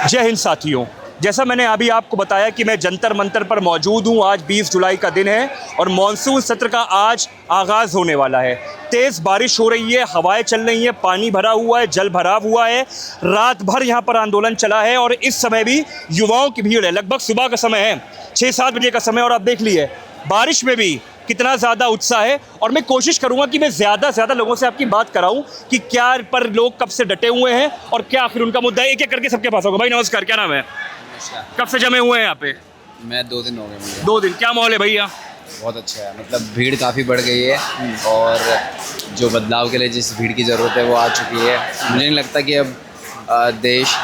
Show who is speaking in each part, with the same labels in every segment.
Speaker 1: जय हिंद साथियों, जैसा मैंने अभी आपको बताया कि मैं जंतर मंतर पर मौजूद हूँ। आज 20 जुलाई का दिन है और मॉनसून सत्र का आज आगाज़ होने वाला है। तेज़ बारिश हो रही है, हवाएं चल रही हैं, पानी भरा हुआ है, जल भराव हुआ है। रात भर यहाँ पर आंदोलन चला है और इस समय भी युवाओं की भीड़ है। लगभग सुबह का समय है, 6-7 बजे का समय, और आप देख लीजिए बारिश में भी कितना ज़्यादा उत्साह है। और मैं कोशिश करूंगा कि मैं ज़्यादा से ज़्यादा लोगों से आपकी बात कराऊं कि क्या पर लोग कब से डटे हुए हैं और क्या आखिर उनका मुद्दा है। एक एक करके सबके पास होगा। भाई नमस्कार, क्या नाम है? कब से जमे हुए हैं यहाँ पे?
Speaker 2: मैं 2 दिन हो गए मुझे।
Speaker 1: 2 दिन। क्या माहौल है भैया?
Speaker 2: बहुत अच्छा है, मतलब भीड़ काफ़ी बढ़ गई है और जो बदलाव के लिए जिस भीड़ की ज़रूरत है वो आ चुकी है। मुझे नहीं लगता कि अब देश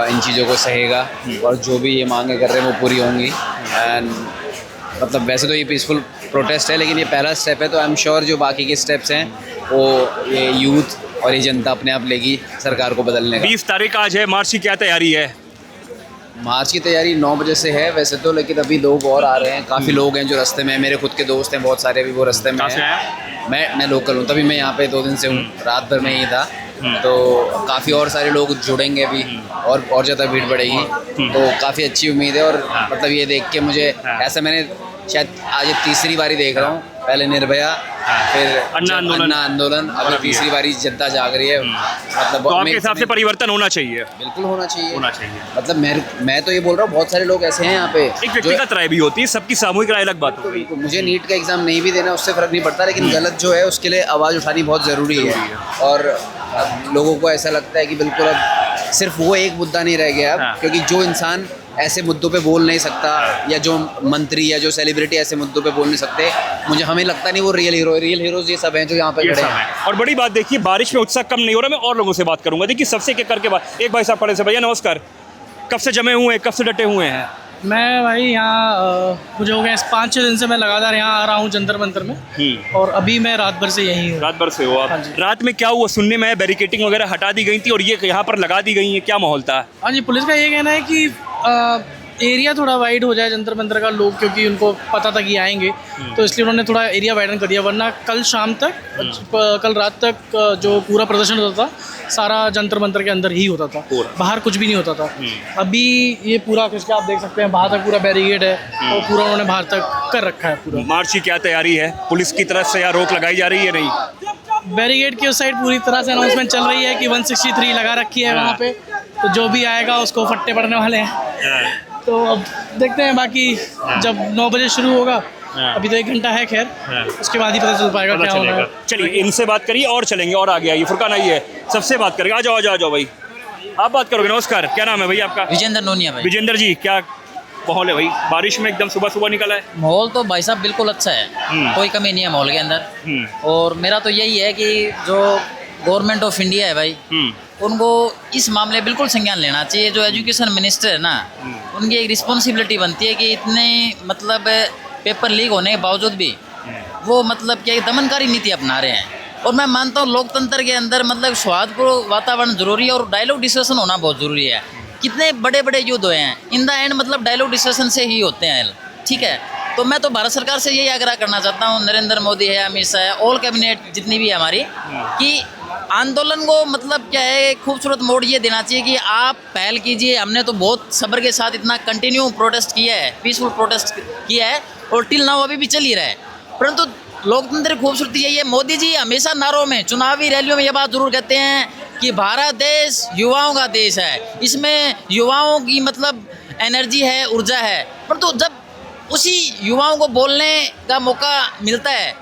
Speaker 2: इन चीज़ों को सहेगा और जो भी ये मांगे कर रहे हैं वो पूरी होंगी। एंड मतलब वैसे तो ये पीसफुल प्रोटेस्ट है, लेकिन ये पहला स्टेप है, तो आई एम श्योर जो बाकी के स्टेप्स हैं वो ये यूथ और ये जनता अपने आप लेगी सरकार को बदलने का।
Speaker 1: 20 तारीख आज है, मार्च की क्या तैयारी है?
Speaker 2: मार्च की तैयारी 9 बजे से है वैसे तो, लेकिन अभी लोग और आ रहे हैं, काफ़ी लोग हैं जो रास्ते में हैं। मेरे खुद के दोस्त हैं बहुत सारे, अभी वो रास्ते में हैं। मैं लोकल हूँ, तभी मैं यहाँ पे 2 दिन से हूँ, रात भर में ही था। तो काफ़ी और सारे लोग जुड़ेंगे अभी और ज़्यादा भीड़ बढ़ेगी, तो काफ़ी अच्छी उम्मीद है। और मतलब ये देख के मुझे ऐसा, मैंने शायद आज ये तीसरी बारी देख रहा हूँ, पहले निर्भया, फिर अन्ना आंदोलन, अब तीसरी बारी जनता जाग रही है। मतलब
Speaker 1: तो आपके हिसाब से परिवर्तन होना चाहिए?
Speaker 2: बिल्कुल होना चाहिए। मतलब मैं तो ये बोल रहा हूँ, बहुत सारे लोग ऐसे हैं यहाँ पे।
Speaker 1: एक व्यक्तिगत राय भी होती है, सबकी सामूहिक राय अलग बात होती है।
Speaker 2: मुझे नीट का एग्ज़ाम नहीं भी देना, उससे फ़र्क नहीं पड़ता, लेकिन गलत जो है उसके लिए आवाज़ उठानी बहुत ज़रूरी है। और लोगों को ऐसा लगता है कि बिल्कुल अब सिर्फ वो एक मुद्दा नहीं रह गया अब, क्योंकि जो इंसान ऐसे मुद्दों पे बोल नहीं सकता, या जो मंत्री या जो सेलिब्रिटी ऐसे मुद्दों पे बोल नहीं सकते, हमें लगता नहीं वो रियल हीरोज़ ये सब हैं जो यहाँ पे खड़े हैं।
Speaker 1: और बड़ी बात देखिए, बारिश में उत्साह कम नहीं हो रहा। मैं और लोगों से बात करूंगा। देखिए सबसे एक करके बात। एक भाई साहब पड़े से, भैया नमस्कार, कब से जमे हुए हैं, कब से डटे हुए हैं?
Speaker 3: मैं भाई यहाँ मुझे हो गया 5-6 दिन से मैं लगातार यहाँ आ रहा हूँ जंतर मंतर में, और अभी मैं रात भर से यहीं हूँ।
Speaker 1: रात भर से हो आप?
Speaker 3: हाँ जी।
Speaker 1: रात में क्या हुआ? सुनने में बैरिकेटिंग वगैरह हटा दी गई थी और ये यहाँ पर लगा दी गई है, क्या माहौल था?
Speaker 3: हाँ जी, पुलिस का ये कहना है कि एरिया थोड़ा वाइड हो जाए जंतर मंतर का, लोग क्योंकि उनको पता था कि आएंगे, तो इसलिए उन्होंने थोड़ा एरिया वाइडन कर दिया। वरना कल शाम तक, कल रात तक जो पूरा प्रदर्शन होता था सारा जंतर मंतर के अंदर ही होता था, बाहर कुछ भी नहीं होता था। अभी ये पूरा कुछ आप देख सकते हैं, बाहर तक पूरा बैरिकेड है और पूरा उन्होंने बाहर तक कर रखा है पूरा।
Speaker 1: मार्च की क्या तैयारी है? पुलिस की तरफ से या रोक लगाई जा रही है? नहीं,
Speaker 3: बैरिकेड की उस साइड पूरी तरह से अनाउंसमेंट चल रही है कि 163 लगा रखी है वहाँ पे, तो जो भी आएगा उसको फट्टे पड़ने वाले हैं। तो अब देखते हैं, बाकी जब 9 बजे शुरू होगा, अभी तो 1 घंटा है, खैर उसके बाद ही पता चल पाएगा क्या होगा।
Speaker 1: चलिए इनसे बात करिए और चलेंगे और आगे आइए। फुरकान आइए, सबसे बात करेंगे। आ जाओ भाई, आप बात करोगे। नमस्कार, क्या नाम है भाई आपका?
Speaker 4: विजेंद्र नोनिया भाई।
Speaker 1: विजेंद्र जी, क्या माहौल है भाई? बारिश में एकदम सुबह निकला है।
Speaker 4: माहौल तो भाई साहब बिल्कुल अच्छा है, कोई कमी नहीं है माहौल के अंदर। और मेरा तो यही है कि जो गवर्नमेंट ऑफ इंडिया है भाई, उनको इस मामले बिल्कुल संज्ञान लेना चाहिए। जो एजुकेशन मिनिस्टर है ना, उनकी एक रिस्पॉन्सिबिलिटी बनती है कि इतने मतलब पेपर लीक होने के बावजूद भी वो मतलब क्या दमनकारी नीति अपना रहे हैं। और मैं मानता हूँ लोकतंत्र के अंदर मतलब सौहार्दपूर्ण वातावरण जरूरी है और डायलॉग डिस्कशन होना बहुत ज़रूरी है। कितने बड़े बड़े युद्ध हुए हैं, इन द एंड मतलब डायलॉग डिस्कशन से ही होते हैं, ठीक है। तो मैं तो भारत सरकार से यही आग्रह करना चाहता हूँ, नरेंद्र मोदी है, अमित शाह है, ऑल कैबिनेट जितनी भी है हमारी, कि आंदोलन को मतलब क्या है खूबसूरत मोड़ ये देना चाहिए कि आप पहल कीजिए। हमने तो बहुत सब्र के साथ इतना कंटिन्यू प्रोटेस्ट किया है, पीसफुल प्रोटेस्ट किया है, और टिल नाउ अभी भी चल ही रहा है। परंतु लोकतंत्र की खूबसूरती यही है, मोदी जी हमेशा नारों में, चुनावी रैलियों में ये बात जरूर कहते हैं कि भारत देश युवाओं का देश है, इसमें युवाओं की मतलब एनर्जी है, ऊर्जा है। परंतु जब उसी युवाओं को बोलने का मौका मिलता है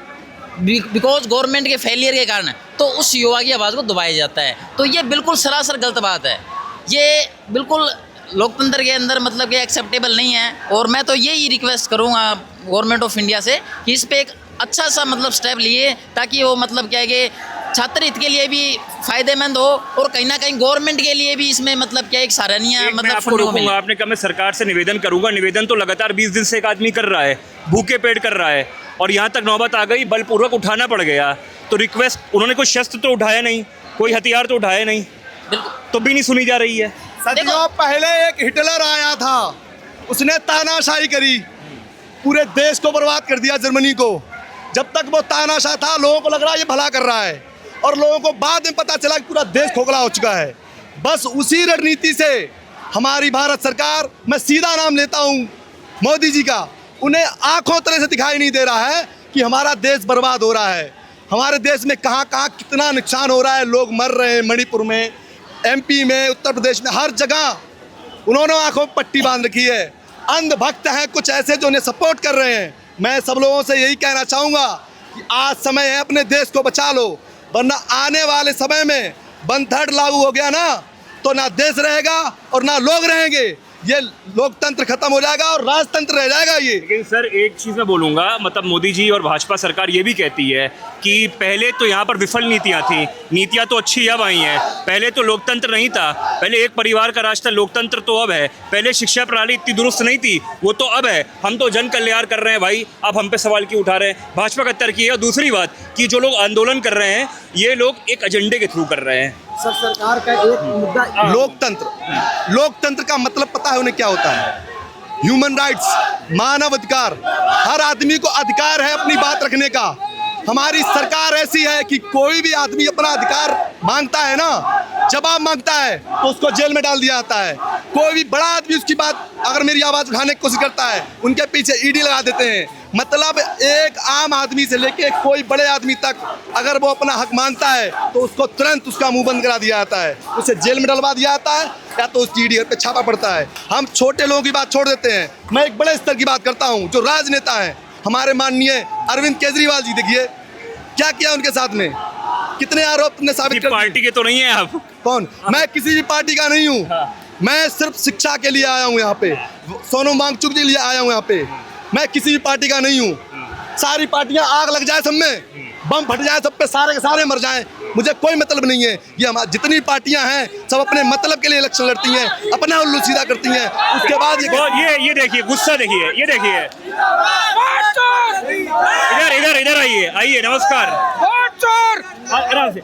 Speaker 4: बिकॉज गवर्नमेंट के फेलियर के कारण, तो उस युवा की आवाज़ को दबाया जाता है। तो ये बिल्कुल सरासर गलत बात है, ये बिल्कुल लोकतंत्र के अंदर मतलब कि एक्सेप्टेबल नहीं है। और मैं तो यही रिक्वेस्ट करूँगा गवर्नमेंट ऑफ इंडिया से कि इस पर एक अच्छा सा मतलब स्टेप लिए, ताकि वो मतलब क्या है कि छात्र हित के लिए भी फायदेमंद हो और कहीं ना कहीं गवर्नमेंट के लिए भी इसमें मतलब क्या एक सराहनीय मतलब
Speaker 1: आपने कहा मैं सरकार से निवेदन करूंगा। निवेदन तो लगातार 20 दिन से एक आदमी कर रहा है, भूखे पेट कर रहा है, और यहाँ तक नौबत आ गई, बलपूर्वक उठाना पड़ गया। तो रिक्वेस्ट, उन्होंने कोई शस्त्र तो उठाया नहीं, कोई हथियार तो उठाया नहीं, तो भी नहीं सुनी जा रही है।
Speaker 5: सदियों पहले एक हिटलर आया था, उसने तानाशाही करी, पूरे देश को बर्बाद कर दिया, जर्मनी को। जब तक वो तानाशाह था, लोगों को लग रहा है ये भला कर रहा है, और लोगों को बाद में पता चला कि पूरा देश खोखला हो चुका है। बस उसी रणनीति से हमारी भारत सरकार, मैं सीधा नाम लेता हूँ मोदी जी का, उन्हें आंखों तरह से दिखाई नहीं दे रहा है कि हमारा देश बर्बाद हो रहा है। हमारे देश में कहाँ कहाँ कितना नुकसान हो रहा है, लोग मर रहे हैं, मणिपुर में, MP में, उत्तर प्रदेश में, हर जगह उन्होंने आंखों में पट्टी बांध रखी है। अंधभक्त हैं कुछ ऐसे जो उन्हें सपोर्ट कर रहे हैं। मैं सब लोगों से यही कहना चाहूँगा कि आज समय है, अपने देश को बचा लो, वरना आने वाले समय में 1/3 लागू हो गया ना, तो ना देश रहेगा और ना लोग रहेंगे। ये लोकतंत्र खत्म हो जाएगा और राजतंत्र रह जाएगा ये।
Speaker 1: लेकिन सर एक चीज़ मैं बोलूँगा, मतलब मोदी जी और भाजपा सरकार ये भी कहती है कि पहले तो यहाँ पर विफल नीतियाँ थी, नीतियाँ तो अच्छी अब आई हैं। पहले तो लोकतंत्र नहीं था, पहले एक परिवार का राज था, लोकतंत्र तो अब है। पहले शिक्षा प्रणाली इतनी दुरुस्त नहीं थी, वो तो अब है। हम तो जन कल्याण कर रहे हैं भाई, आप हम पे सवाल क्यों उठा रहे हैं? भाजपा का तर्क ये है। और दूसरी बात कि जो लोग आंदोलन कर रहे हैं, ये लोग एक एजेंडे के थ्रू कर रहे हैं।
Speaker 6: सब सरकार का एक मुद्दा
Speaker 5: लोकतंत्र का मतलब पता है उन्हें क्या होता है? ह्यूमन राइट्स, मानव अधिकार। हर आदमी को अधिकार है अपनी बात रखने का। हमारी सरकार ऐसी है कि कोई भी आदमी अपना अधिकार मांगता है ना, जवाब मांगता है तो उसको जेल में डाल दिया जाता है। कोई भी बड़ा आदमी उसकी बात अगर मेरी आवाज़ उठाने की कोशिश करता है, उनके पीछे ईडी लगा देते हैं। मतलब एक आम आदमी से लेके कोई बड़े आदमी तक अगर वो अपना हक मांगता है तो उसको तुरंत उसका मुंह बंद करा दिया जाता है, उसे जेल में डलवा दिया जाता है, या तो उसकी ईडी पे छापा पड़ता है। हम छोटे लोगों की बात छोड़ देते हैं, मैं एक बड़े स्तर की बात करता हूँ। जो राजनेता हैं, हमारे माननीय अरविंद केजरीवाल जी, देखिए क्या किया उनके साथ में, कितने आरोप ने साबित कर दिए।
Speaker 1: पार्टी के तो नहीं है आप?
Speaker 5: कौन? मैं किसी भी पार्टी का नहीं हूँ। मैं सिर्फ शिक्षा के लिए आया हूँ यहाँ पे, सोनम वांगचुक के लिए आया हूँ यहाँ पे। मैं किसी भी पार्टी का नहीं हूँ। सारी पार्टियां आग लग जाए सब में, बम फट जाए सब पे, सारे के सारे मर जाएं, मुझे कोई मतलब नहीं है। ये हमारी जितनी पार्टियां हैं सब अपने मतलब के लिए इलेक्शन लड़ती हैं, अपना उल्लू सीधा करती हैं। उसके बाद
Speaker 1: ये देखिए गुस्सा, देखिए ये देखिए। इधर आइए नमस्कार। आराम से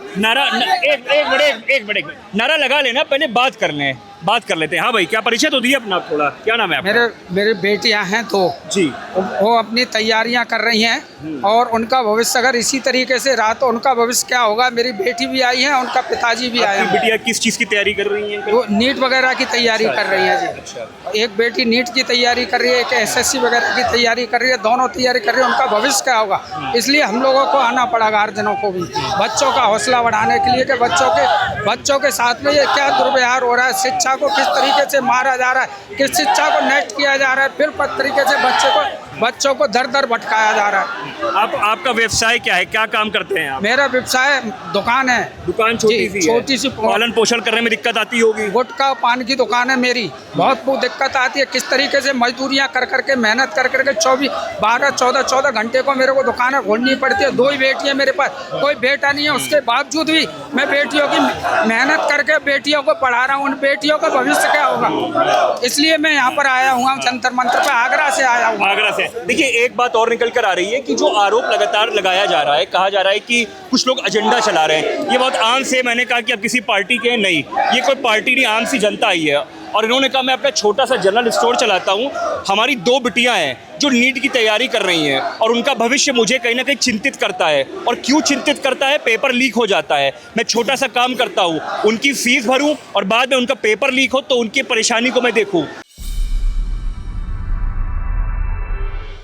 Speaker 1: एक मिनट नारा लगा लेना, पहले बात कर लेते हैं। हाँ भाई, क्या परिचय तो दिए अपना थोड़ा, क्या नाम है आपका?
Speaker 6: मेरे बेटियां हैं तो
Speaker 1: जी,
Speaker 6: वो अपनी तैयारियां कर रही हैं और उनका भविष्य अगर इसी तरीके से रहा तो उनका भविष्य क्या होगा। मेरी बेटी भी आई है, उनका पिताजी भी आए हैं।
Speaker 1: बेटियां किस चीज़ की तैयारी कर रही हैं?
Speaker 6: वो नीट वगैरह की तैयारी कर रही है जी।
Speaker 1: अच्छा।
Speaker 6: एक बेटी नीट की तैयारी कर रही है, एक SSC वगैरह की तैयारी कर रही है, दोनों तैयारी कर रही है। उनका भविष्य क्या होगा, इसलिए हम लोगों को आना पड़ा, गार्जियनों को भी, बच्चों का हौसला बढ़ाने के लिए कि बच्चों के साथ में ये क्या दुर्व्यवहार हो रहा है, शिक्षा को किस तरीके से मारा जा रहा है, किस शिक्षा को नष्ट किया जा रहा है, फिर किस तरीके से बच्चों को दर दर भटकाया जा रहा है।
Speaker 1: आपका व्यवसाय क्या है, क्या काम करते हैं आप?
Speaker 6: मेरा व्यवसाय दुकान है।
Speaker 1: दुकान छोटी सी पालन पोषण करने में दिक्कत आती होगी?
Speaker 6: गुटखा पान की दुकान है मेरी, बहुत दिक्कत आती है। किस तरीके से मजदूरियां कर करके, मेहनत कर करके 14 घंटे को मेरे को दुकानें खोलनी पड़ती है। 2 ही बेटी है मेरे पास, कोई बेटा नहीं है। उसके बावजूद भी मैं बेटियों की मेहनत करके बेटियों को पढ़ा रहा हूँ। उन बेटियों का भविष्य क्या होगा, इसलिए मैं यहाँ पर आया हूँ, जंतर मंतर पर, आगरा से आया हूँ।
Speaker 1: आगरा से। देखिए एक बात और निकल कर आ रही है कि जो आरोप लगातार लगाया जा रहा है, कहा जा रहा है कि कुछ लोग एजेंडा चला रहे हैं। ये बहुत आम से, मैंने कहा कि अब किसी पार्टी के नहीं, ये कोई पार्टी नहीं, आम सी जनता आई है। और इन्होंने कहा मैं अपना छोटा सा जनरल स्टोर चलाता हूँ, हमारी 2 बिटियां हैं जो नीट की तैयारी कर रही हैं और उनका भविष्य मुझे कहीं ना कहीं चिंतित करता है। और क्यों चिंतित करता है? पेपर लीक हो जाता है। मैं छोटा सा काम करता हूँ, उनकी फीस भरूँ और बाद में उनका पेपर लीक हो तो उनकी परेशानी को मैं देखूँ।